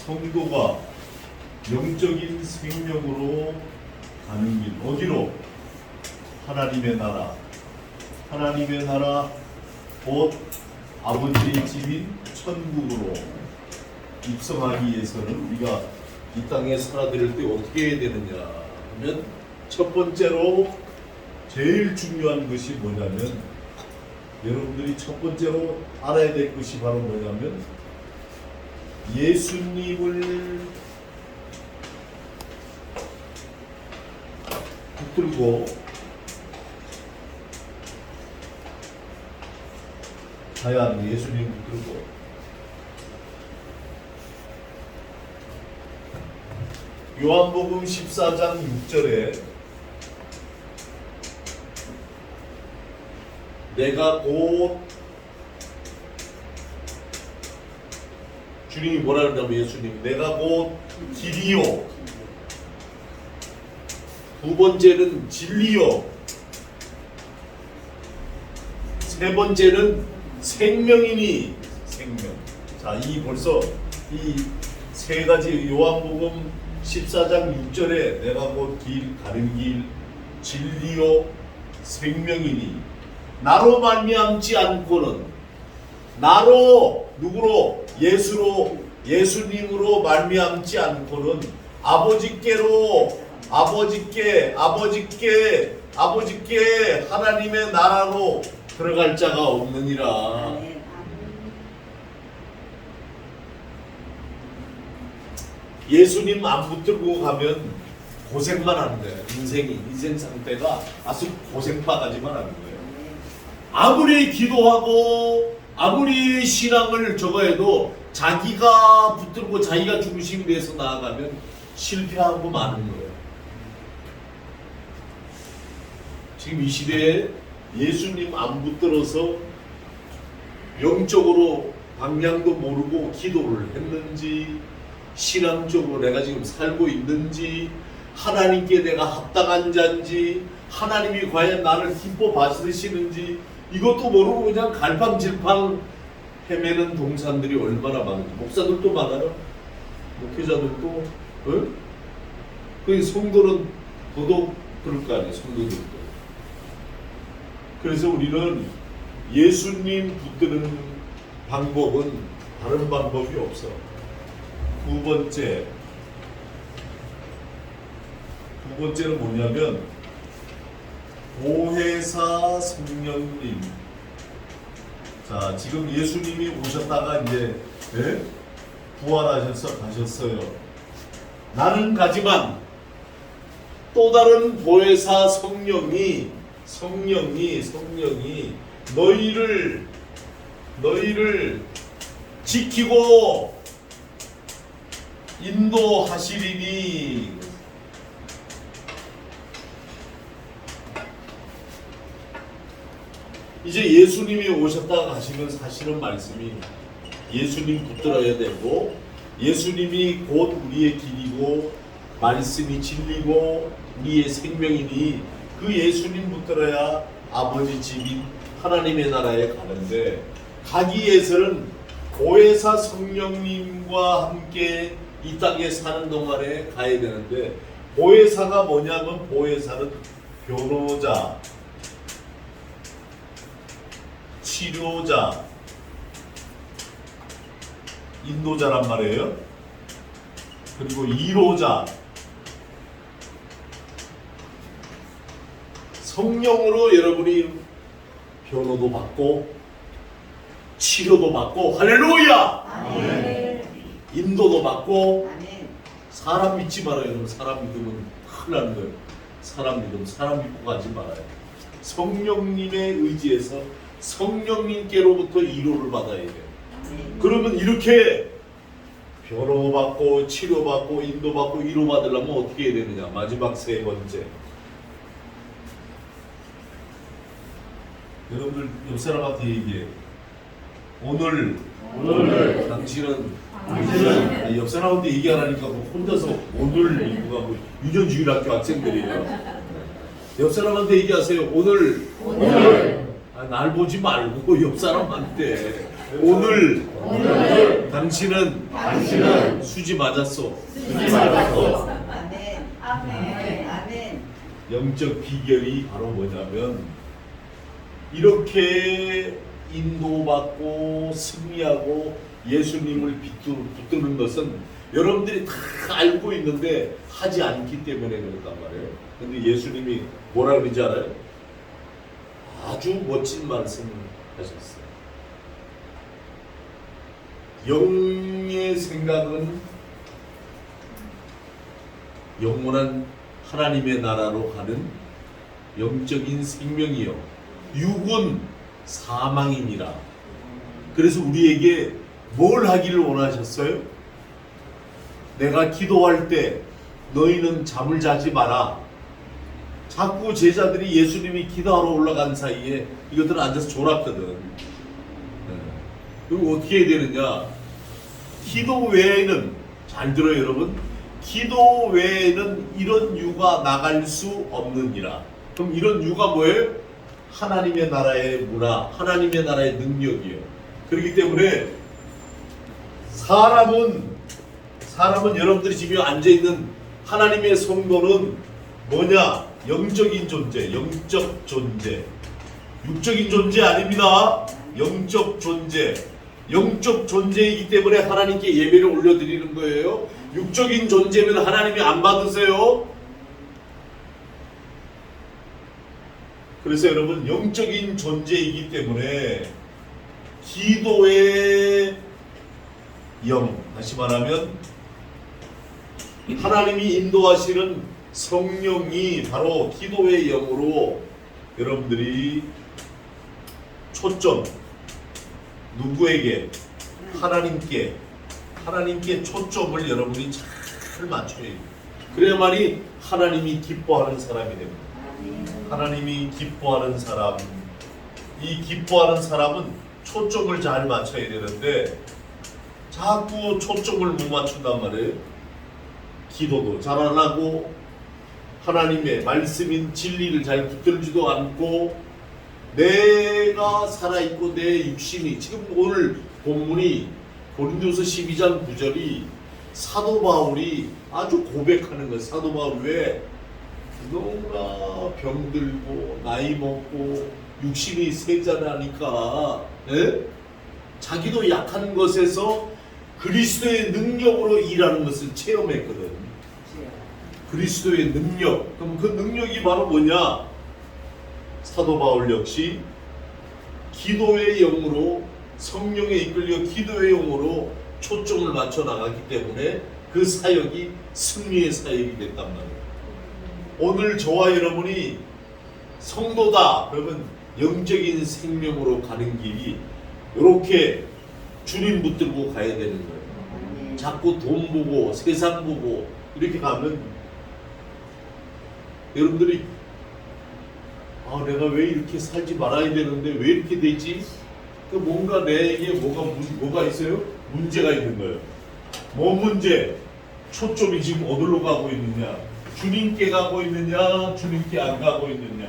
성도가 영적인 생명으로 가는 길, 어디로? 하나님의 나라. 하나님의 나라, 곧 아버지의 집인 천국으로 입성하기 위해서는 우리가 이 땅에 살아들을 때 어떻게 해야 되느냐 하면, 첫 번째로 제일 중요한 것이 뭐냐면, 여러분들이 첫 번째로 알아야 될 것이 바로 뭐냐면, 예수님을 붙들고 가야 하는, 예수님 붙들고 요한복음 14장 6절에 내가 곧, 주님이 뭐라 그러냐면, 예수님 내가 곧 길이요, 두 번째는 진리요, 세 번째는 생명이니, 생명. 자, 이 벌써 이 세 가지, 요한복음 14장 6절에 내가 곧 길, 가는 길, 진리요, 생명이니, 나로 말미암지 않고는, 나로, 누구로? 예수로, 예수님으로 말미암지 않고는 아버지께로, 아버지께 하나님의 나라로 들어갈 자가 없느니라. 예수님 안 붙들고 가면 고생만 하는 거예요. 인생 상태가 아주 고생바가지만 하는 거예요. 아무리 기도하고 아무리 신앙을 저거 해도 자기가 붙들고 자기가 중심이 돼서 나아가면 실패하고 마는 거예요. 지금 이 시대에 예수님 안 붙들어서 영적으로 방향도 모르고 기도를 했는지, 신앙적으로 내가 지금 살고 있는지, 하나님께 내가 합당한 자인지, 하나님이 과연 나를 기뻐 받으시는지 이것도 모르고 그냥 갈팡질팡 헤매는 동산들이 얼마나 많은지. 목사들도 많아요. 목회자들도. 어? 그 성도는 더더욱 그럴 거 아니에요. 성도들도. 그래서 우리는 예수님 붙드는 방법은 다른 방법이 없어. 두 번째는 뭐냐면, 보혜사 성령님. 자, 지금 예수님이 오셨다가 이제 부활하셔서 가셨어요. 나는 가지만 또 다른 보혜사 성령이 너희를 지키고 인도하시리니. 이제 예수님이 오셨다가 가시면 사실은 말씀이, 예수님 붙들어야 되고, 예수님이 곧 우리의 길이고 말씀이 진리고 우리의 생명이니, 그 예수님 붙들어야 아버지 집인 하나님의 나라에 가는데, 가기 위해서는 보혜사 성령님과 함께 이 땅에 사는 동안에 가야 되는데, 보혜사가 뭐냐면, 보혜사는 변호자, 치료자, 인도자란 말이에요. 그리고 이로자. 성령으로 여러분이 변호도 받고 치료도 받고, 할렐루야! 아멘. 인도도 받고. 아멘. 사람 믿지 말아요. 여러분, 사람 믿으면 큰일 나는 거예요. 사람 믿고 가지 말아요. 성령님에 의지해서 성령님께로부터 위로를 받아야 돼요. 그러면 이렇게 변호받고 치료받고 인도받고 위로받으려면 어떻게 해야 되느냐? 마지막 세 번째, 여러분들 옆 사람한테 얘기해. 오늘 당신은 옆 사람한테 얘기 안 하니까 혼자서 오늘 이거 가고, 유년주일학교 학생들이에요. 옆 사람한테 얘기하세요. 오늘 날 보지 말고 옆 사람한테 오늘 오늘 당신은 수지 맞았어. 수지 맞았어. 아멘. 아멘. 아멘. 영적 비결이 바로 뭐냐면 이렇게 인도받고 승리하고 예수님을 붙드는 것은 여러분들이 다 알고 있는데 하지 않기 때문에 그렇단 말이에요. 근데 예수님이 뭐라 그러는지 알아요? 아주 멋진 말씀을 하셨어요. 영의 생각은 영원한 하나님의 나라로 가는 영적인 생명이요, 육은 사망이니라. 그래서 우리에게 뭘 하기를 원하셨어요? 내가 기도할 때 너희는 잠을 자지 마라. 자꾸 제자들이 예수님이 기도하러 올라간 사이에 이것들은 앉아서 졸았거든. 그리고 어떻게 해야 되느냐? 기도 외에는, 잘 들어요 여러분, 기도 외에는 이런 유가 나갈 수 없느니라. 그럼 이런 유가 뭐예요? 하나님의 나라의 문화, 하나님의 나라의 능력이에요. 그렇기 때문에 사람은 여러분들이 지금 앉아있는 하나님의 성도는 뭐냐? 영적인 존재, 영적 존재. 육적인 존재 아닙니다. 영적 존재. 영적 존재이기 때문에 하나님께 예배를 올려드리는 거예요. 육적인 존재면 하나님이 안 받으세요. 그래서 여러분, 영적인 존재이기 때문에 기도의 영, 다시 말하면 하나님이 인도하시는 성령이 바로 기도의 영으로 여러분들이 초점, 누구에게? 하나님께 초점을 여러분이 잘 맞춰야 돼요. 그래야만이 하나님이 기뻐하는 사람이 됩니다. 하나님이 기뻐하는 사람, 이 기뻐하는 사람은 초점을 잘 맞춰야 되는데 자꾸 초점을 못 맞춘단 말이에요. 기도도 잘 안 하고 하나님의 말씀인 진리를 잘 붙들지도 않고 내가 살아있고 내 육신이, 지금 오늘 본문이 고린도서 12장 9절이 사도 바울이 아주 고백하는 거예요. 사도 바울 왜? 너무나 병들고 나이 먹고 육신이 세잔하니까 자기도 약한 것에서 그리스도의 능력으로 일하는 것을 체험했거든. 그리스도의 능력. 그럼 그 능력이 바로 뭐냐? 사도 바울 역시 기도의 영으로, 성령에 이끌려 기도의 영으로 초점을 맞춰 나갔기 때문에 그 사역이 승리의 사역이 됐단 말이에요. 오늘 저와 여러분이 성도다 그러면 영적인 생명으로 가는 길이 이렇게 주님 붙들고 가야 되는 거예요. 자꾸 돈 보고 세상 보고 이렇게 가면 여러분들이 내가 왜 이렇게 살지 말아야 되는데 왜 이렇게 되지? 뭔가 내게 뭐가 있어요? 문제가 있는 거예요. 뭐 문제? 초점이 지금 어디로 가고 있느냐? 주님께 가고 있느냐? 주님께 안 가고 있느냐?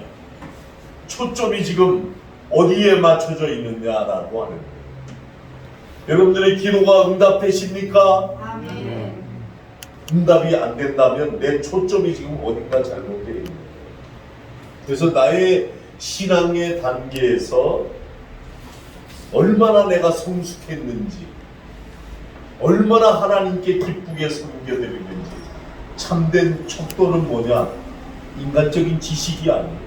초점이 지금 어디에 맞춰져 있느냐라고 하는 거예요. 여러분들의 기도가 응답되십니까? 아멘. 응답이 안 된다면 내 초점이 지금 어딘가 잘못되어 있는 거예요. 그래서 나의 신앙의 단계에서 얼마나 내가 성숙했는지, 얼마나 하나님께 기쁘게 섬겨드리는지, 참된 척도는 뭐냐? 인간적인 지식이 아니에요.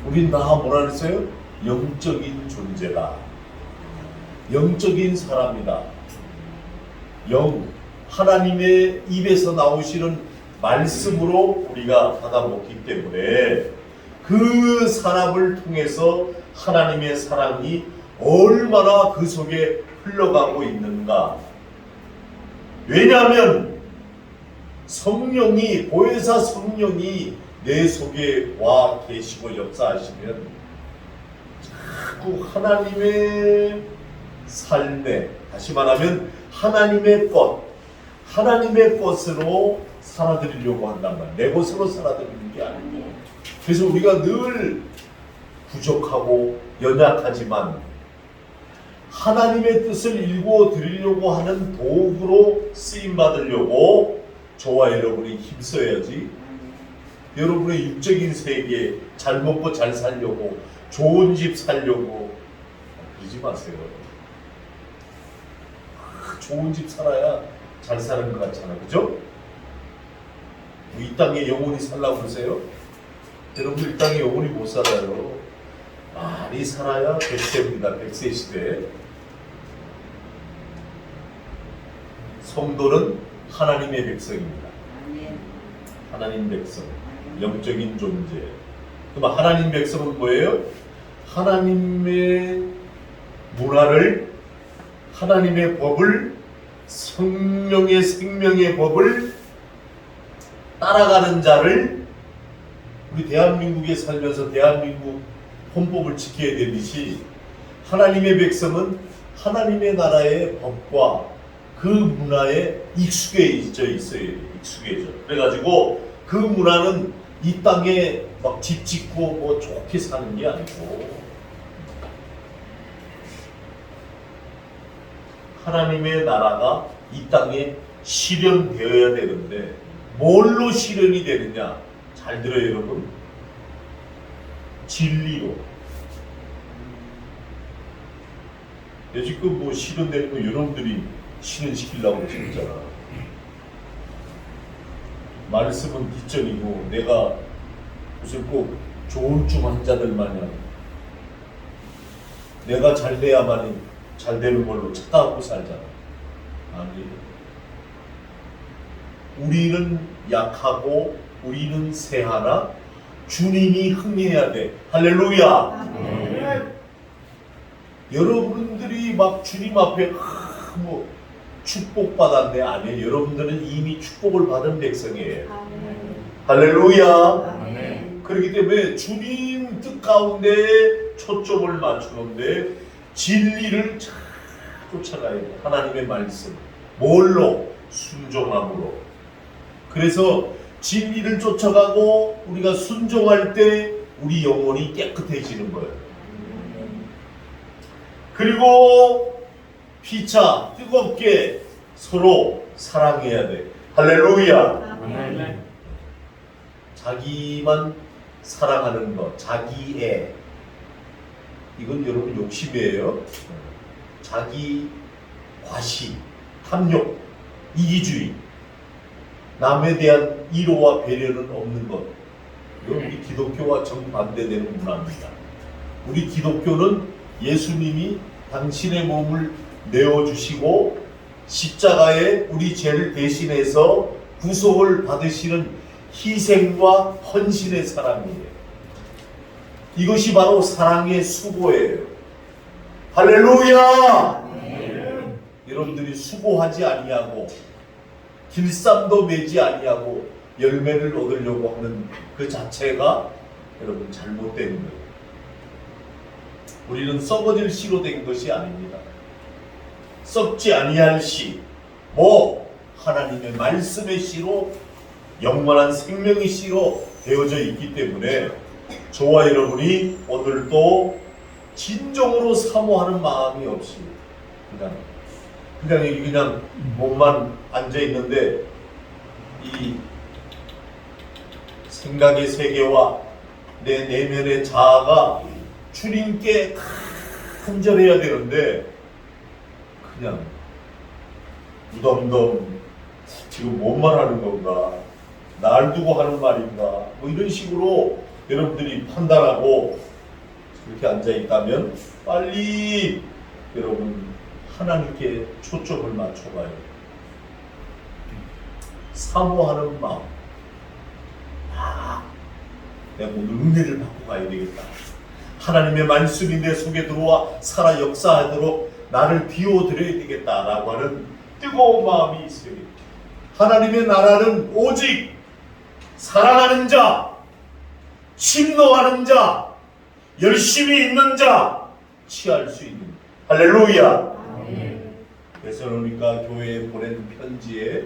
우린 다 뭐라 그랬어요? 영적인 존재다. 영적인 사람이다. 하나님의 입에서 나오시는 말씀으로 우리가 받아먹기 때문에 그 사람을 통해서 하나님의 사랑이 얼마나 그 속에 흘러가고 있는가. 왜냐하면 성령이, 보혜사 성령이 내 속에 와 계시고 역사하시면 자꾸 하나님의 삶에, 다시 말하면 하나님의 것으로 살아드리려고 한단 말이에요. 내 것으로 살아드리는 게 아니고. 그래서 우리가 늘 부족하고 연약하지만 하나님의 뜻을 일구어 드리려고 하는 도구로 쓰임 받으려고 저와 여러분이 힘써야지. 여러분의 육적인 세계 잘 먹고 잘 살려고 좋은 집 살려고 그러지 마세요. 좋은 집 살아야 잘 사는 것 같잖아, 그죠? 이 땅에 영원히 살라고 그러세요? 여러분 이 땅에 영원히 못 살아요. 많이 살아야 100세입니다. 100세 시대. 성도는 하나님의 백성입니다. 하나님 백성, 영적인 존재. 그럼 하나님 백성은 뭐예요? 하나님의 문화를, 하나님의 법을, 성령의 생명의 법을 따라가는 자를, 우리 대한민국에 살면서 대한민국 헌법을 지켜야 되듯이 하나님의 백성은 하나님의 나라의 법과 그 문화에 익숙해져 있어야 돼요. 익숙해져. 그래가지고 그 문화는 이 땅에 막 집 짓고 뭐 좋게 사는 게 아니고 하나님의 나라가 이 땅에 실현되어야 되는데 뭘로 실현이 되느냐? 잘 들어요, 여러분. 진리로. 지금 뭐 실현되는 거 여러분들이 실현시키려고 그러잖아. 말씀은 뒷전이고 내가 무슨 꼭 좋은 중 환자들 마냥 내가 잘 돼야만이 잘 되는 걸로 착각하고 살잖아. 아니, 우리는 약하고 우리는 새하나 주님이 흥해야 돼. 할렐루야. 여러분들이 막 주님 앞에 뭐 축복받았네. 아니에요. 여러분들은 이미 축복을 받은 백성이에요. 할렐루야. 그렇기 때문에 주님 뜻 가운데 초점을 맞추는데 진리를 잘 쫓아가야 돼. 하나님의 말씀. 뭘로? 순종함으로. 그래서 진리를 쫓아가고 우리가 순종할 때 우리 영혼이 깨끗해지는 거예요. 그리고 피차 뜨겁게 서로 사랑해야 돼. 할렐루야. 자기만 사랑하는 것, 자기애. 이건 여러분 욕심이에요. 자기 과시, 탐욕, 이기주의. 남에 대한 이로와 배려는 없는 것. 이건 우리 기독교와 정반대되는 문화입니다. 우리 기독교는 예수님이 당신의 몸을 내어주시고 십자가에 우리 죄를 대신해서 구속을 받으시는 희생과 헌신의 사랑이에요. 이것이 바로 사랑의 수고예요. 할렐루야! 여러분들이 수고하지 아니하고 길쌈도 매지 아니하고 열매를 얻으려고 하는 그 자체가 여러분 잘못된 거예요. 우리는 썩어질 씨로 된 것이 아닙니다. 썩지 아니할 씨, 하나님의 말씀의 씨로 영원한 생명의 씨로 되어져 있기 때문에 저와 여러분이 오늘도 진정으로 사모하는 마음이 없이 그냥 몸만 앉아 있는데 이 생각의 세계와 내 내면의 자아가 주님께 간절해야 되는데 그냥 무덤덤 지금 뭔 말하는 건가, 날 두고 하는 말인가, 뭐 이런 식으로 여러분들이 판단하고 그렇게 앉아 있다면 빨리 여러분 하나님께 초점을 맞춰봐요. 사모하는 마음. 내가 오늘 은혜를 받고 가야 되겠다. 하나님의 말씀이 내 속에 들어와 살아 역사하도록 나를 비워드려야 되겠다라고 하는 뜨거운 마음이 있어요. 하나님의 나라는 오직 사랑하는 자, 심노하는 자, 열심히 있는 자 취할 수 있는. 할렐루야. 데살로니가 교회에 보낸 편지에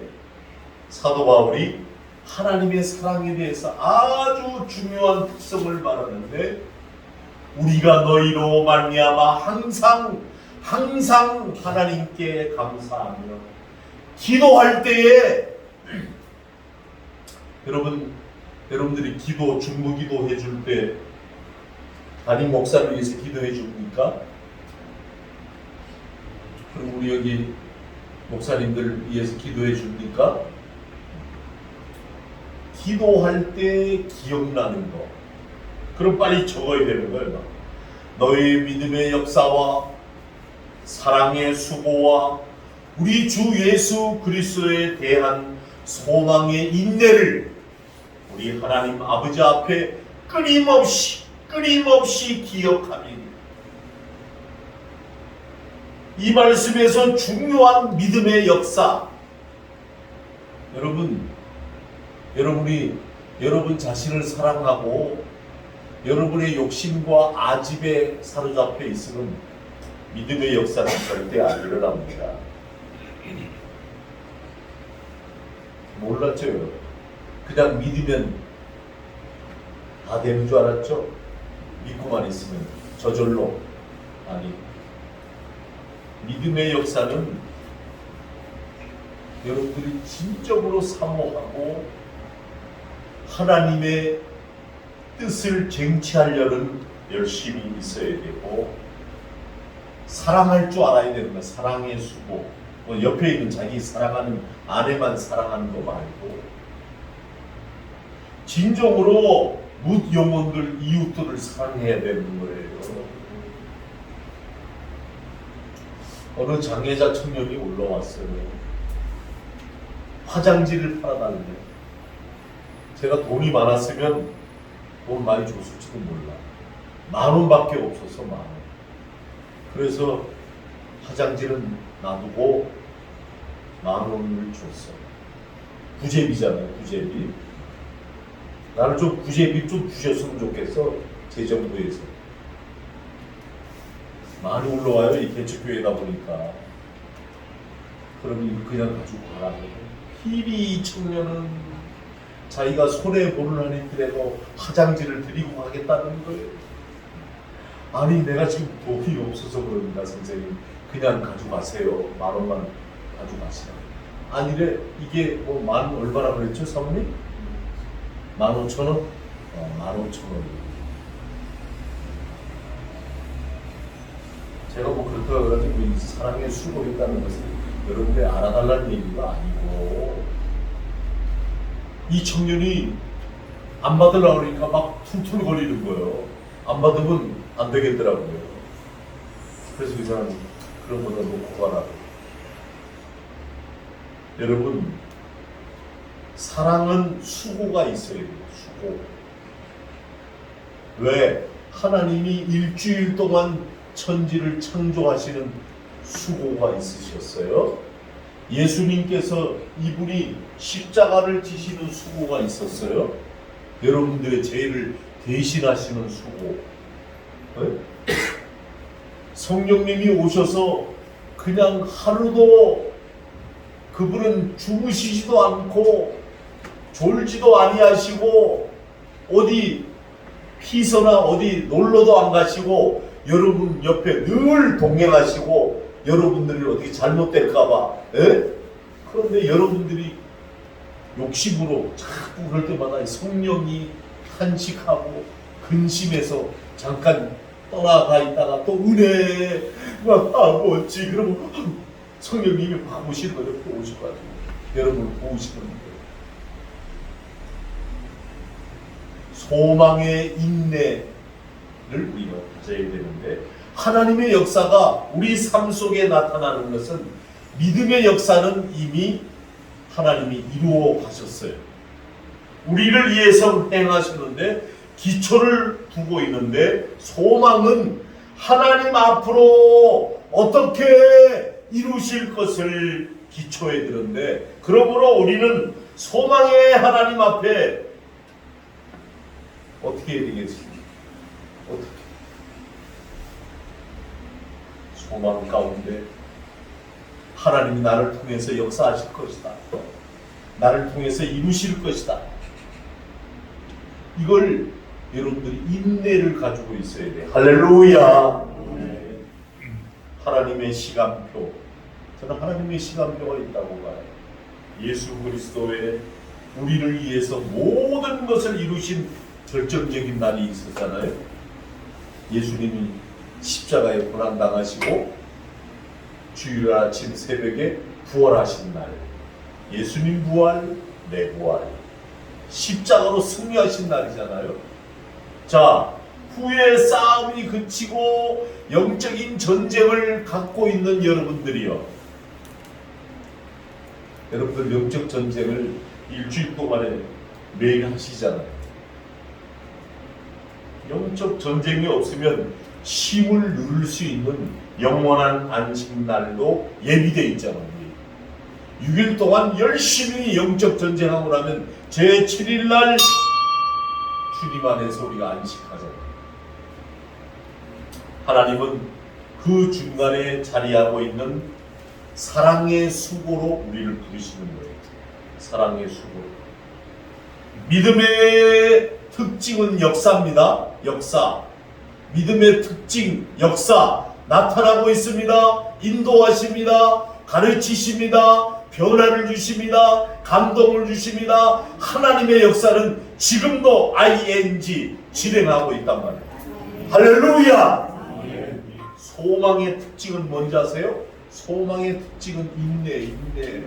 사도 바울이 하나님의 사랑에 대해서 아주 중요한 특성을 말하는데 우리가 너희로 말미암아 항상 항상 하나님께 감사하며 기도할 때에 여러분들이 중보기도 해줄 때 담임 목사를 위해서 기도해 줍니까? 그리고 우리 여기 목사님들 위해서 기도해 줍니까? 기도할 때 기억나는 거. 그럼 빨리 적어야 되는 거예요. 너의 믿음의 역사와 사랑의 수고와 우리 주 예수 그리스도에 대한 소망의 인내를 우리 하나님 아버지 앞에 끊임없이 기억하니 이 말씀에서 중요한 믿음의 역사 여러분이 여러분 자신을 사랑하고 여러분의 욕심과 아집에 사로잡혀 있으면 믿음의 역사는 절대 안 일어납니다. 몰랐죠? 그냥 믿으면 다 되는 줄 알았죠? 믿고만 있으면 저절로. 아니, 믿음의 역사는 여러분들이 진정으로 사모하고 하나님의 뜻을 쟁취하려는 열심히 있어야 되고 사랑할 줄 알아야 되는 거야. 사랑의 수고. 뭐 옆에 있는 자기 사랑하는 아내만 사랑하는 거 말고 진정으로 뭇 영혼들 이웃들을 사랑해야 되는 거예요. 어느 장애자 청년이 올라왔어요. 화장지를 팔아달래. 제가 돈이 많았으면 돈 많이 줬을지도 몰라. 10,000원밖에 없어서 10,000원. 그래서 화장지는 놔두고 10,000원을 줬어. 구제비잖아요, 구제비. 나는 좀 구제비 좀 주셨으면 좋겠어, 제 정부에서. 많이 올라와요, 이 개척교회다 보니까. 그럼 이거 그냥 가지고 가라고. 희비 이 청년은 자기가 손해보는 한이 있더라도 화장지를 드리고 가겠다는 거예요. 아니, 내가 지금 돈이 없어서 그럽니다, 선생님. 그냥 가져가세요. 10,000원만 가져가시라. 아니래. 이게 뭐 얼마나 그랬죠, 사모님? 15,000원? 15,000원. 제가 뭐 그렇다고 해가지고 이 사랑의 수고했다는 것을 여러분들이 알아달라는 얘기가 아니고, 이 청년이 안 받으려고 그러니까 막 툴툴거리는 거예요. 안 받으면 안 되겠더라고요. 그래서 그 사람이 그런 거다 놓고 가라. 여러분, 사랑은 수고가 있어야 돼요. 수고. 왜? 하나님이 일주일 동안 천지를 창조하시는 수고가 있으셨어요. 예수님께서 이분이 십자가를 지시는 수고가 있었어요. 여러분들의 죄를 대신하시는 수고. 네? 성령님이 오셔서 그냥 하루도 그분은 주무시지도 않고 졸지도 아니하시고 어디 피서나 어디 놀러도 안 가시고 여러분 옆에 늘 동행하시고 여러분들이 어떻게 잘못될까봐. 그런데 여러분들이 욕심으로 자꾸 그럴 때마다 성령이 탄식하고 근심해서 잠깐 떠나가 있다가 또 은혜 아버지 그러면 성령님이 막 오시는 거예요. 또 오셔가지고 여러분을 도우시는 거예요. 소망의 인내를 우리가 가져야 되는데 하나님의 역사가 우리 삶 속에 나타나는 것은 믿음의 역사는 이미 하나님이 이루어 가셨어요. 우리를 위해서 행하셨는데 기초를 두고 있는데 소망은 하나님 앞으로 어떻게 이루실 것을 기초에 두는데 그러므로 우리는 소망의 하나님 앞에 어떻게 해야 되겠습니까? 어떻게? 소망 가운데 하나님이 나를 통해서 역사하실 것이다. 나를 통해서 이루실 것이다. 이걸 여러분들이 인내를 가지고 있어야 돼. 할렐루야. 하나님의 시간표, 저는 하나님의 시간표가 있다고 봐요. 예수 그리스도의 우리를 위해서 모든 것을 이루신 결정적인 날이 있었잖아요. 예수님이 십자가에 고난당하시고 주일 아침 새벽에 부활하신 날, 예수님 부활, 내 부활, 십자가로 승리하신 날이잖아요. 자, 후에 싸움이 그치고 영적인 전쟁을 갖고 있는 여러분들이요, 여러분들 영적 전쟁을 일주일 동안에 매일 하시잖아요. 영적 전쟁이 없으면 쉼을 누릴 수 있는 영원한 안식날도 예비되어 있잖아요. 6일 동안 열심히 영적 전쟁하고 나면 제7일날 주님 안에서 우리가 안식하잖아요. 하나님은 그 중간에 자리하고 있는 사랑의 수고로 우리를 부르시는 거예요. 사랑의 수고. 믿음의 특징은 역사입니다. 역사. 믿음의 특징, 역사 나타나고 있습니다. 인도하십니다. 가르치십니다. 변화를 주십니다. 감동을 주십니다. 하나님의 역사는 지금도 ing 진행하고 있단 말이에요. 할렐루야! 소망의 특징은 뭔지 아세요? 소망의 특징은 인내.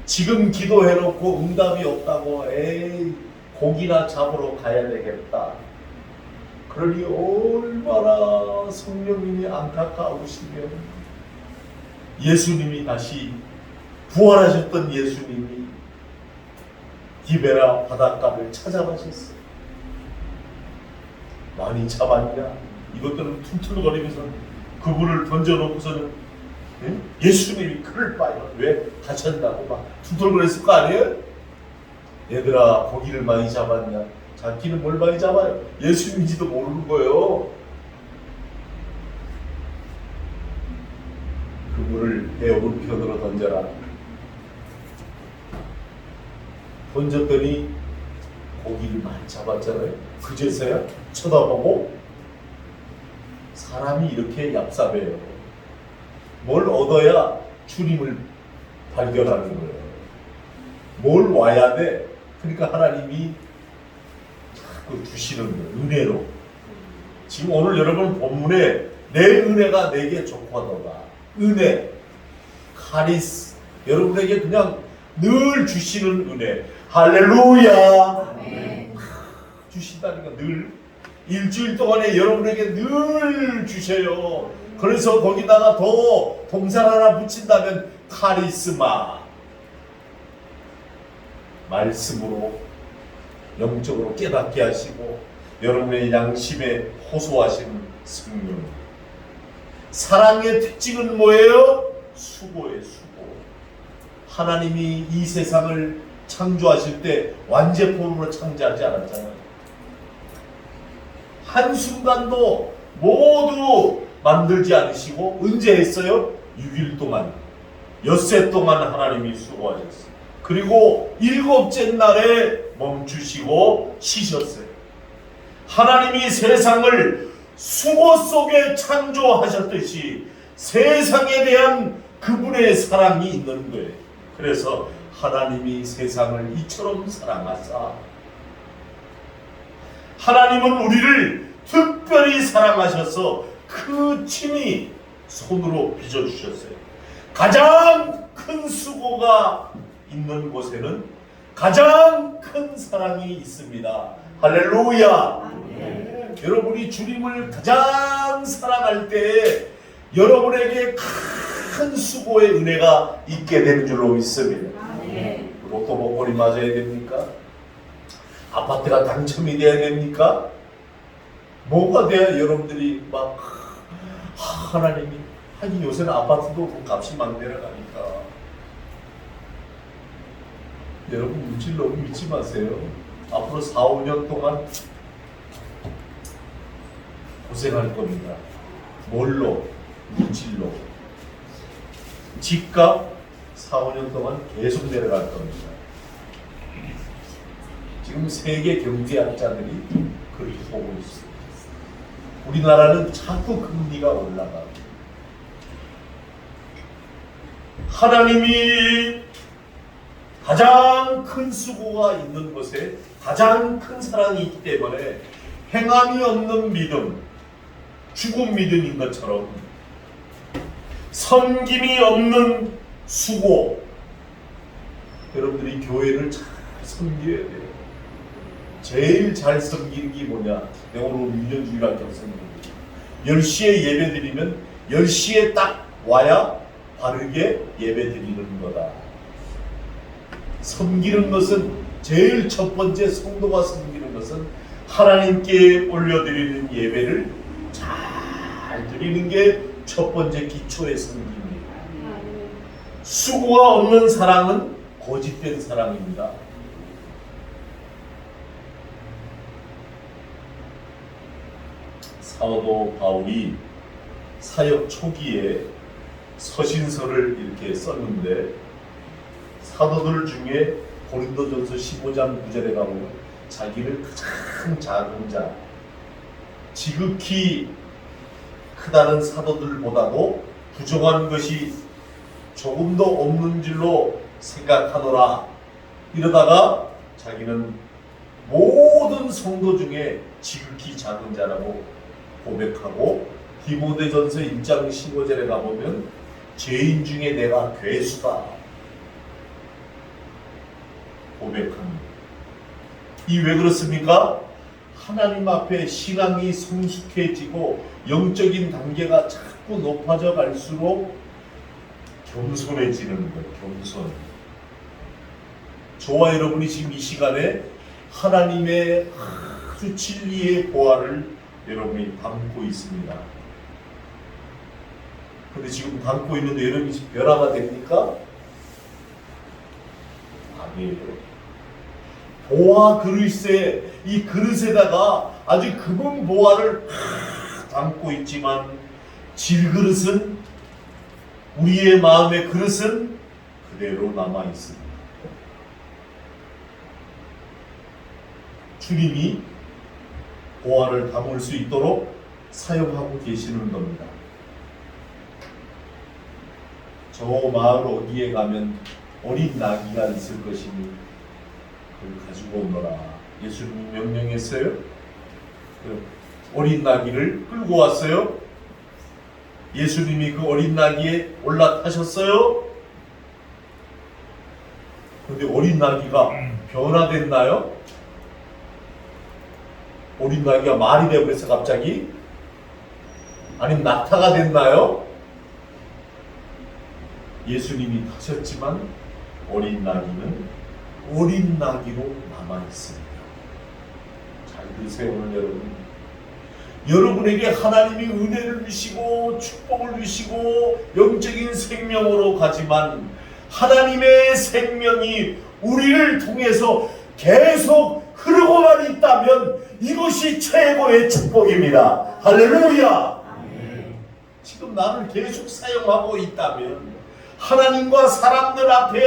지금 기도해놓고 응답이 없다고 에이 고기나 잡으러 가야 되겠다. 그러니 얼마나 성령님이 안타까우시면 예수님이 다시 부활하셨던 예수님이 기베라 바닷가를 찾아가셨어요. 많이 잡았냐? 이것들은 툴툴거리면서 그분을 던져놓고서는 예수님이 그럴 바에 왜 가셨다고 막 툴툴거렸을 거 아니에요? 얘들아 고기를 많이 잡았냐? 자기는 뭘 많이 잡아요? 예수님인지도 모르는 거예요. 그물을 배 오른편으로 던져라. 던졌더니 고기를 많이 잡았잖아요. 그제서야 쳐다보고 사람이 이렇게 얍삽해요. 뭘 얻어야 주님을 발견하는 거예요. 뭘 와야 돼? 그러니까 하나님이 자꾸 주시는 거예요. 은혜로. 지금 오늘 여러분 본문에 내 은혜가 내게 족하도다. 은혜, 카리스, 여러분에게 그냥 늘 주시는 은혜. 할렐루야. 주신다니까 늘. 일주일 동안에 여러분에게 늘 주셔요. 그래서 거기다가 더 동사 하나 붙인다면 카리스마. 말씀으로 영적으로 깨닫게 하시고 여러분의 양심에 호소하시는 성령. 사랑의 특징은 뭐예요? 수고예요. 수고. 하나님이 이 세상을 창조하실 때 완제품으로 창조하지 않았잖아요. 한순간도 모두 만들지 않으시고 언제 했어요? 6일 동안, 엿새 동안 하나님이 수고하셨어요. 그리고 7째 날에 멈추시고 쉬셨어요. 하나님이 세상을 수고 속에 창조하셨듯이 세상에 대한 그분의 사랑이 있는 거예요. 그래서 하나님이 세상을 이처럼 사랑하사, 하나님은 우리를 특별히 사랑하셔서 그 친히 손으로 빚어주셨어요. 가장 큰 수고가 있는 곳에는 가장 큰 사랑이 있습니다. 할렐루야. 네. 여러분이 주님을 가장 사랑할 때 여러분에게 큰 수고의 은혜가 있게 되는 줄로 믿습니다. 네. 로또 복권이 맞아야 됩니까? 아파트가 당첨이 돼야 됩니까? 뭐가 돼야 여러분들이 막 하나님이, 하긴 요새는 아파트도 값이 막 내려가니까 여러분 물질 너무 믿지 마세요. 앞으로 4, 5년 동안 고생할 겁니다. 뭘로? 물질로. 집값 4, 5년 동안 계속 내려갈 겁니다. 지금 세계 경제학자들이 그렇게 보고 있습니다. 우리나라는 자꾸 금리가 올라가고 하나님이 가장 큰 수고가 있는 곳에 가장 큰 사랑이 있기 때문에 행함이 없는 믿음, 죽은 믿음인 것처럼 섬김이 없는 수고, 여러분들이 교회를 잘 섬겨야 돼요. 제일 잘 섬기는 게 뭐냐? 내가 오늘 유년주일학교 선생님입니다. 10시에 예배 드리면 10시에 딱 와야 바르게 예배 드리는 거다. 섬기는 것은 제일 첫 번째 성도가 섬기는 것은 하나님께 올려드리는 예배를 잘 드리는 게 첫 번째 기초의 섬김입니다. 수고가 없는 사랑은 거짓된 사랑입니다. 사도 바울이 사역 초기에 서신서를 이렇게 썼는데 사도들 중에 고린도전서 15장 9절에 가보면 자기를 가장 작은 자, 지극히 크다는 사도들보다도 부정한 것이 조금도 없는 줄로 생각하노라. 이러다가 자기는 모든 성도 중에 지극히 작은 자라고 고백하고, 디모데전서 1장 15절에 가보면 죄인 중에 내가 괴수다 고백합니다. 이 왜 그렇습니까? 하나님 앞에 신앙이 성숙해지고 영적인 단계가 자꾸 높아져 갈수록 겸손해지는 거예요. 겸손. 저와 여러분이 지금 이 시간에 하나님의 아주 진리의 보화를 여러분이 담고 있습니다. 근데 지금 담고 있는데 여러분이 변화가 됩니까? 아니에요. 보화 그릇에, 이 그릇에다가 아주 금은 보화를 담고 있지만 질그릇은, 우리의 마음의 그릇은 그대로 남아 있습니다. 주님이 보화를 담을 수 있도록 사용하고 계시는 겁니다. 저 마을 어디에 가면 어린 나귀가 있을 것이니 그걸 가지고 오너라. 예수님이 명령했어요. 어린 나귀를 끌고 왔어요. 예수님이 그 어린 나귀에 올라타셨어요. 그런데 어린 나귀가 변화됐나요? 어린 나귀가 말이 되어버려서 갑자기? 아니면 낙타가 됐나요? 예수님이 타셨지만 어린 나귀는 어린 나귀로 남아있습니다. 잘 들으세요. 오늘 여러분에게 하나님이 은혜를 주시고 축복을 주시고 영적인 생명으로 가지만 하나님의 생명이 우리를 통해서 계속 흐르고만 있다면 이것이 최고의 축복입니다. 할렐루야. 지금 나를 계속 사용하고 있다면 하나님과 사람들 앞에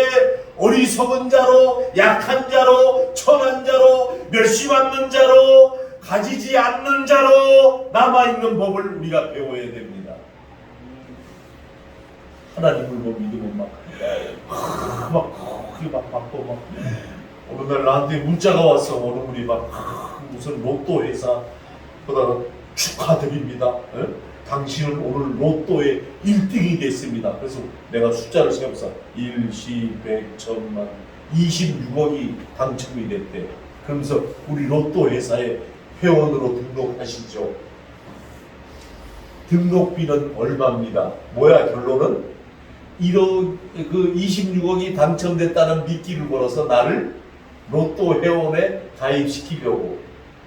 어리석은 자로, 약한 자로, 천한 자로, 멸시받는 자로, 가지지 않는 자로 남아있는 법을 우리가 배워야 됩니다. 하나님을 믿으면 막 바빠. 어느 날 나한테 문자가 왔어. 어느 분이 무슨 로또 회사보다 축하드립니다. 당신은 오늘 로또에 1등이 됐습니다. 그래서 내가 숫자를 세워서 1, 10, 100, 1000만 26억이 당첨이 됐대. 그러면서 우리 로또 회사에 회원으로 등록하시죠. 등록비는 얼마입니다. 뭐야 결론은? 26억이 당첨됐다는 미끼를 걸어서 나를 로또 회원에 가입시키려고.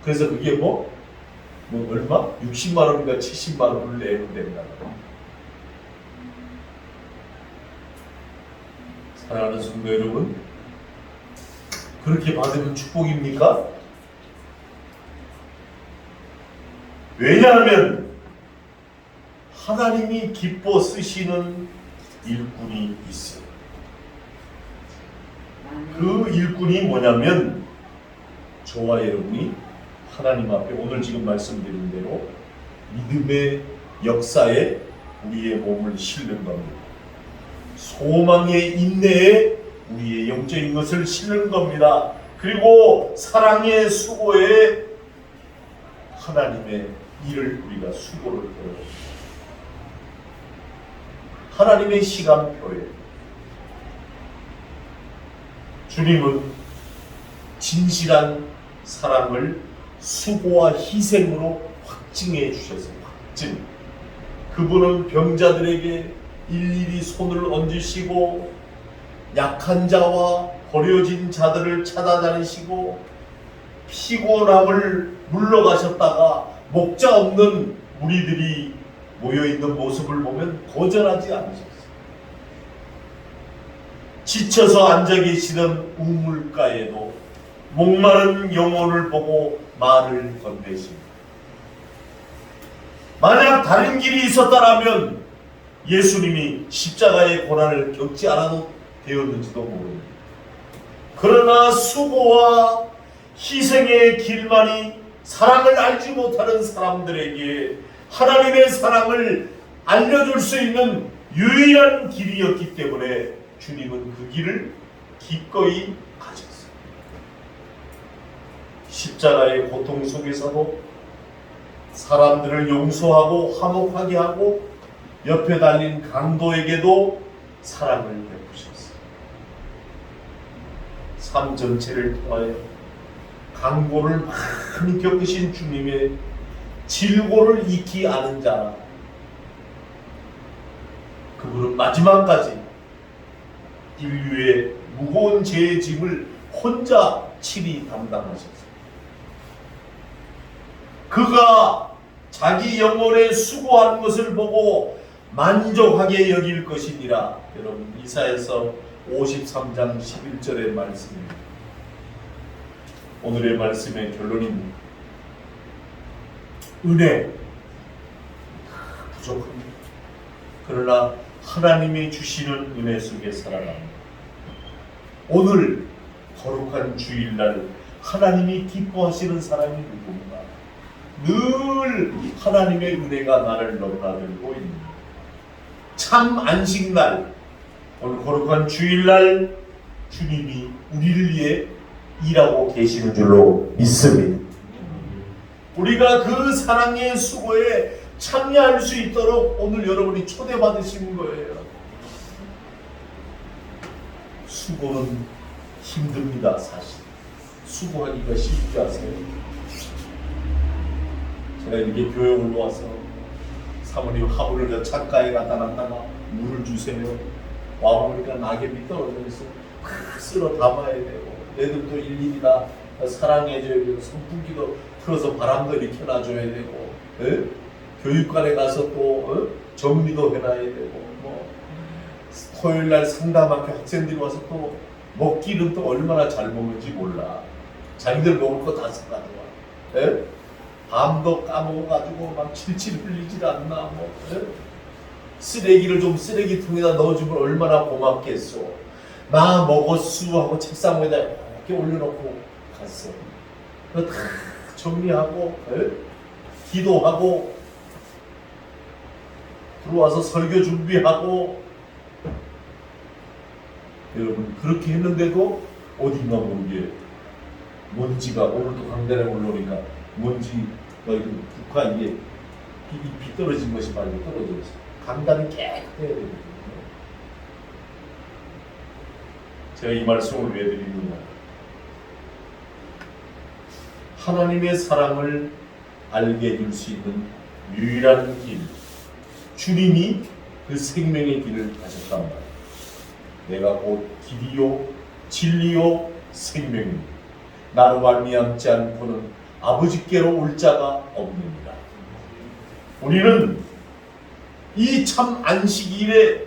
그래서 그게 얼마? 60만 원인가 70만 원을 내면 된다. 사랑하는 성도 여러분, 그렇게 받으면 축복입니까? 왜냐하면 하나님이 기뻐 쓰시는 일꾼이 있어요. 그 일꾼이 뭐냐면 저와 여러분이 하나님 앞에 오늘 지금 말씀드린 대로 믿음의 역사에 우리의 몸을 실는 겁니다. 소망의 인내에 우리의 영적인 것을 실는 겁니다. 그리고 사랑의 수고에 하나님의 일을 우리가 수고를 해요. 하나님의 시간표에 주님은 진실한 사랑을 수고와 희생으로 확증해 주셨어요. 확증. 그분은 병자들에게 일일이 손을 얹으시고 약한 자와 버려진 자들을 찾아다니시고 피곤함을 물러가셨다가 목자 없는 무리들이 모여있는 모습을 보면 거절하지 않으셨어요. 지쳐서 앉아 계시던 우물가에도 목마른 영혼을 보고 말을 건네십니다. 만약 다른 길이 있었다면 예수님이 십자가의 고난을 겪지 않아도 되었는지도 모릅니다. 그러나 수고와 희생의 길만이 사랑을 알지 못하는 사람들에게 하나님의 사랑을 알려줄 수 있는 유일한 길이었기 때문에 주님은 그 길을 기꺼이 가셨어요. 십자가의 고통 속에서도 사람들을 용서하고 화목하게 하고 옆에 달린 강도에게도 사랑을 베푸셨어요. 삶 전체를 통하여 강고를 많이 겪으신 주님의 질고를 잊지 않은 자, 그분은 마지막까지 인류의 무거운 죄의 짐을 혼자 친히 담당하셨어요. 그가 자기 영혼에 수고하는 것을 보고 만족하게 여길 것이니라. 여러분, 이사야서 53장 11절의 말씀입니다. 오늘의 말씀의 결론입니다. 은혜 부족합니다. 그러나 하나님이 주시는 은혜 속에 살아갑니다. 오늘 거룩한 주일날 하나님이 기뻐하시는 사람이 누구인가? 늘 하나님의 은혜가 나를 넘나들고 있는 참 안식날, 오늘 거룩한 주일날 주님이 우리를 위해 일하고 계시는 줄로 믿습니다. 우리가 그 사랑의 수고에 참여할 수 있도록 오늘 여러분이 초대받으신 거예요. 수고는 힘듭니다. 사실 수고하기가 쉽지 않아요. 제가 이렇게 교육을 와서 사모님 화분을 저 창가에 갖다 놨다가 물을 주세요. 와보니까 낙엽이 떨어져 있어. 쓸어 담아야 되고 애들도 일일이 다 사랑해줘야 되고 선풍기도 틀어서 바람도 이렇게 켜놔줘야 되고 교육관에 가서 또 정리도 해놔야 되고 토요일날 상담학교 학생들이 와서 또 먹기는 또 얼마나 잘 먹는지 몰라. 자기들 먹을 거 다 사가져와. 밤도 까먹어가지고 막 칠칠 흘리질 않나. 쓰레기를 좀 쓰레기통에다 넣어주면 얼마나 고맙겠소. 나 먹었수 하고 책상 위에다 이렇게 올려놓고 갔어. 그거 다 정리하고 기도하고 들어와서 설교 준비하고. 여러분, 그렇게 했는데도 어딘가 모르게 먼지가, 오늘도 강단에 올라오니까 먼지가 북한 이게 비 떨어진 것이 많이 떨어져 있어요. 강단이 깨끗해야 되거든요. 제가 이 말씀을 왜 드리느냐, 하나님의 사랑을 알게 해줄 수 있는 유일한 길, 주님이 그 생명의 길을 가셨단 말이에요. 내가 곧 길이요 진리요 생명입니다. 나로 말미암지 않고는 아버지께로 올 자가 없느니라. 우리는 이 참 안식일에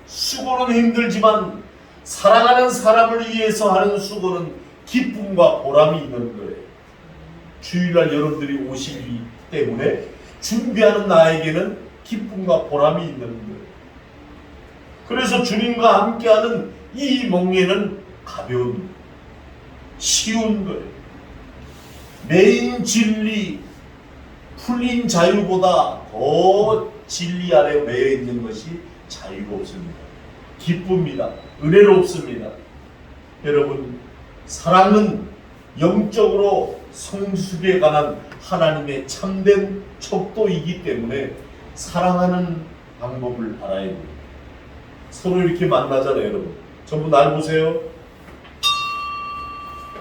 수고는 힘들지만 사랑하는 사람을 위해서 하는 수고는 기쁨과 보람이 있는 거예요. 주일날 여러분들이 오시기 때문에 준비하는 나에게는 기쁨과 보람이 있는 거예요. 그래서 주님과 함께하는 이 멍에는 가벼운, 쉬운 거예요. 메인 진리, 풀린 자유보다 더 진리 아래 매여 있는 것이 자유롭습니다. 기쁩니다. 은혜롭습니다. 여러분, 사랑은 영적으로 성숙에 관한 하나님의 참된 척도이기 때문에 사랑하는 방법을 알아야 됩니다. 서로 이렇게 만나잖아요, 여러분. 전부 날 보세요.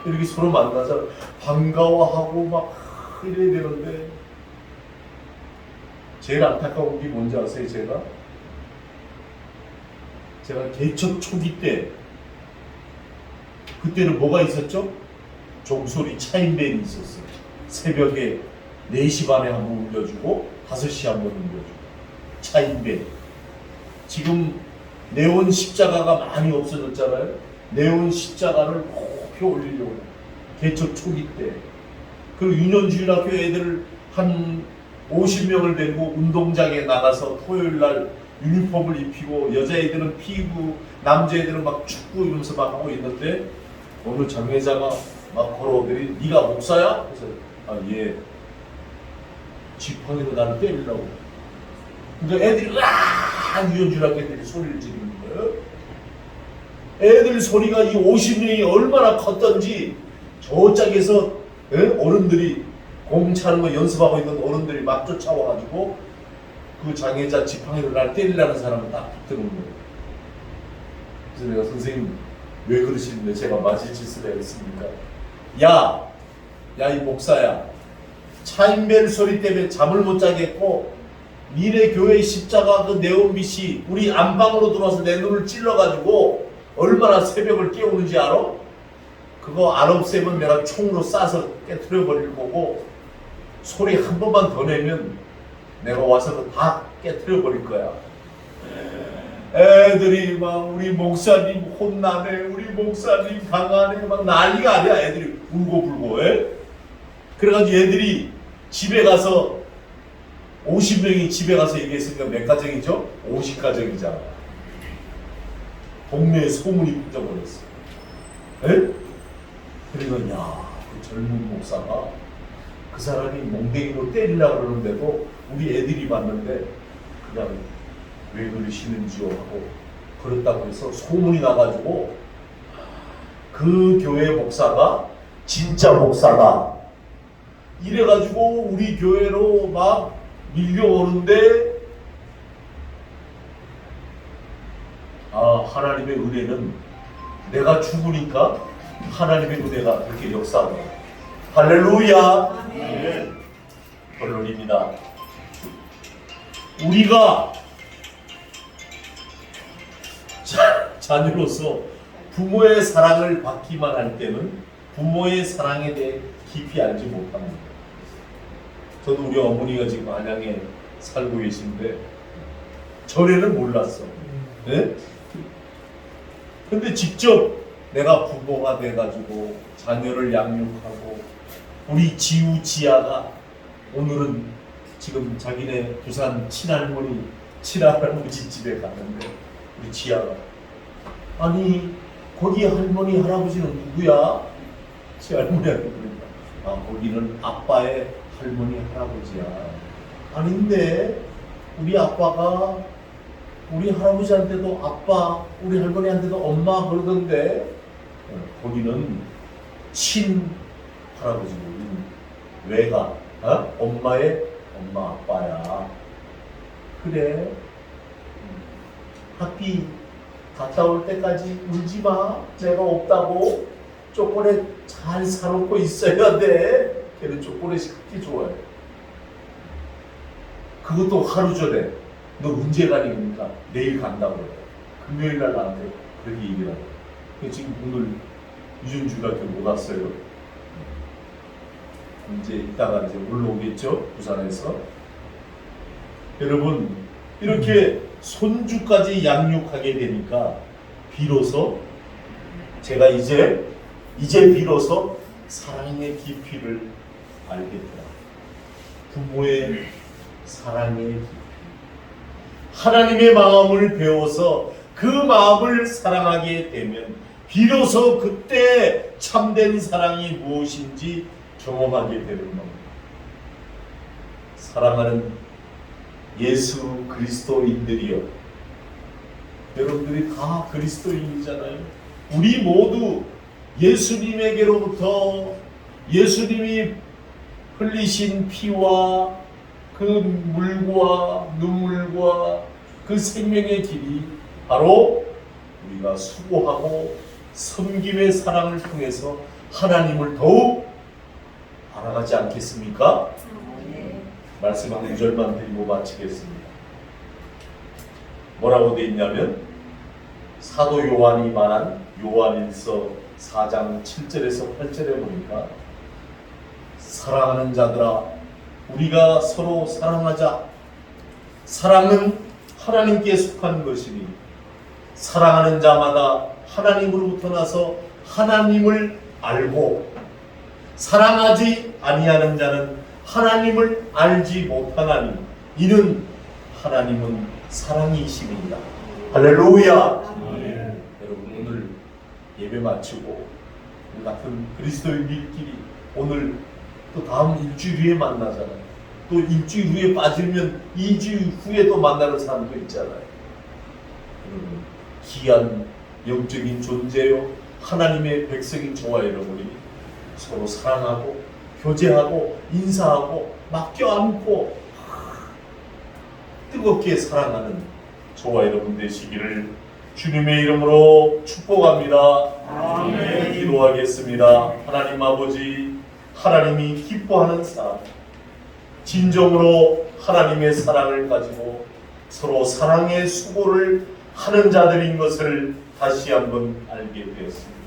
이렇게 서로 만나잖아. 반가워하고 막 이래야 되는데, 제일 안타까운 게 뭔지 아세요? 제가 개척 초기 때, 그때는 뭐가 있었죠? 종소리 차인벨이 있었어요. 새벽에 4시 반에 한 번 울려주고 5시에 한 번 울려주고 차인벨. 지금 네온 십자가가 많이 없어졌잖아요. 네온 십자가를 높이 올리려고 해요. 개척 초기 때. 그리고 유년주일학교 애들을 한 50명을 데리고 운동장에 나가서 토요일날 유니폼을 입히고 여자애들은 피구, 남자애들은 막 축구 이러면서 막 하고 있는데 어느 장례자가 막 걸어오더니 네가 목사야? 그래서 아 예. 지팡이로 나를 때리려고. 그러니까 애들이 으악 유년주일학교 애들이 소리를 지르는 거예요. 애들 소리가 이 50명이 얼마나 컸던지 저짝에서 어른들이 공 차는 거 연습하고 있는 어른들이 막 쫓아와가지고 그 장애자 지팡이로 날 때리려는 사람을 딱 붙드는 거예요. 그래서 내가 선생님 왜 그러시는데 제가 맞을 짓을 했습니까? 야 이 목사야, 차인벨 소리 때문에 잠을 못 자겠고 니네 교회 십자가 그 네온빛이 우리 안방으로 들어와서 내 눈을 찔러가지고 얼마나 새벽을 깨우는지 알아? 그거 안 없애면 내가 총으로 쏴서 깨트려 버릴 거고 소리 한 번만 더 내면 내가 와서 다 깨트려 버릴 거야. 애들이 막 우리 목사님 혼나네, 우리 목사님 강하네, 막 난리가 아니야. 애들이 울고불고. 그래가지고 애들이 집에 가서 50명이 집에 가서 얘기했으니까 몇 가정이죠? 50가정이잖아. 동네에 소문이 퍼져버렸어. 그러면 그 젊은 목사가 그 사람이 몽댕이로 때리려고 그러는데도 우리 애들이 봤는데 그냥 왜 그러시는지요 하고 그렇다고 해서 소문이 나가지고 그 교회 목사가 진짜 목사다 이래가지고 우리 교회로 막 밀려오는데 하나님의 은혜는 내가 죽으니까 하나님의 은혜가 그렇게 역사하더라. 할렐루야. 네. 결론입니다. 우리가 자녀로서 부모의 사랑을 받기만 할 때는 부모의 사랑에 대해 깊이 알지 못합니다. 저도 우리 어머니가 지금 안양에 살고 계신데 전에는 몰랐어. 네? 근데 직접 내가 부모가 돼가지고 자녀를 양육하고 우리 지우 지아가 오늘은 지금 자기네 부산 친할머니 친할아버지 집에 갔는데 우리 지아가 아니 거기 할머니 할아버지는 누구야? 친할머니한테 그러니까 거기는 아빠의 할머니 할아버지야. 아닌데 우리 아빠가 우리 할아버지한테도 아빠, 우리 할머니한테도 엄마 그러던데 거기는 친 할아버지고 외가 엄마의 엄마 아빠야. 그래 학비 갔다 올 때까지 울지 마. 내가 없다고. 초콜릿 잘 사놓고 있어야 돼. 걔는 초콜릿이 그렇게 좋아해. 그것도 하루 전에 너 언제 가니? 그러니까 내일 간다고 그래. 금요일 날 나한테 그렇게 얘기를 하고. 지금 오늘 유전주일학교 못 왔어요. 이제 이따가 이제 올라오겠죠? 부산에서. 여러분 이렇게 손주까지 양육하게 되니까 비로소 제가 이제 비로소 사랑의 깊이를 알겠다. 부모의 사랑의 깊이. 하나님의 마음을 배워서 그 마음을 사랑하게 되면 비로소 그때 참된 사랑이 무엇인지 경험하게 되는 겁니다. 사랑하는 예수 그리스도인들이여, 여러분들이 다 그리스도인이잖아요. 우리 모두 예수님에게로부터 예수님이 흘리신 피와 그 물과 눈물과 그 생명의 길이 바로 우리가 수고하고 섬김의 사랑을 통해서 하나님을 더욱 알아가지 않겠습니까? 말씀 한 구절만 드리고 마치겠습니다. 뭐라고 되어 있냐면 사도 요한이 말한 요한일서 4장 7절에서 8절에 보니까 사랑하는 자들아 우리가 서로 사랑하자. 사랑은 하나님께 속한 것이니 사랑하는 자마다 하나님으로부터 나서 하나님을 알고 사랑하지 아니하는 자는 하나님을 알지 못하나니 이는 하나님은 사랑이심이니라. 할렐루야. 여러분 오늘 예배 마치고 우리 같은 그리스도인들끼리 오늘 또 다음 일주일 후에 만나잖아요. 또 일주일 후에 빠지면 2주일 후에 또 만나는 사람도 있잖아요. 여러분 귀한 영적인 존재요 하나님의 백성인 저와 여러분이 서로 사랑하고 교제하고 인사하고 맡겨 안고 뜨겁게 사랑하는 저와 여러분 되시기를 주님의 이름으로 축복합니다. 아멘. 기도하겠습니다. 하나님 아버지, 하나님이 기뻐하는 사람, 진정으로 하나님의 사랑을 가지고 서로 사랑의 수고를 하는 자들인 것을 다시 한번 알게 되었습니다.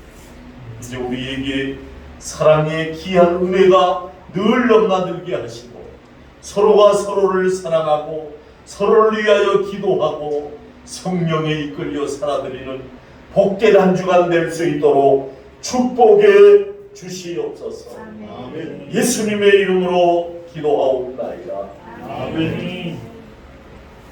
이제 우리에게 사랑의 귀한 은혜가 늘 넘나들게 하시고 서로가 서로를 사랑하고 서로를 위하여 기도하고 성령에 이끌려 살아드리는 복된 한 주간 될 수 있도록 축복해 주시옵소서. 아멘. 예수님의 이름으로 기도하옵나이다. 아멘.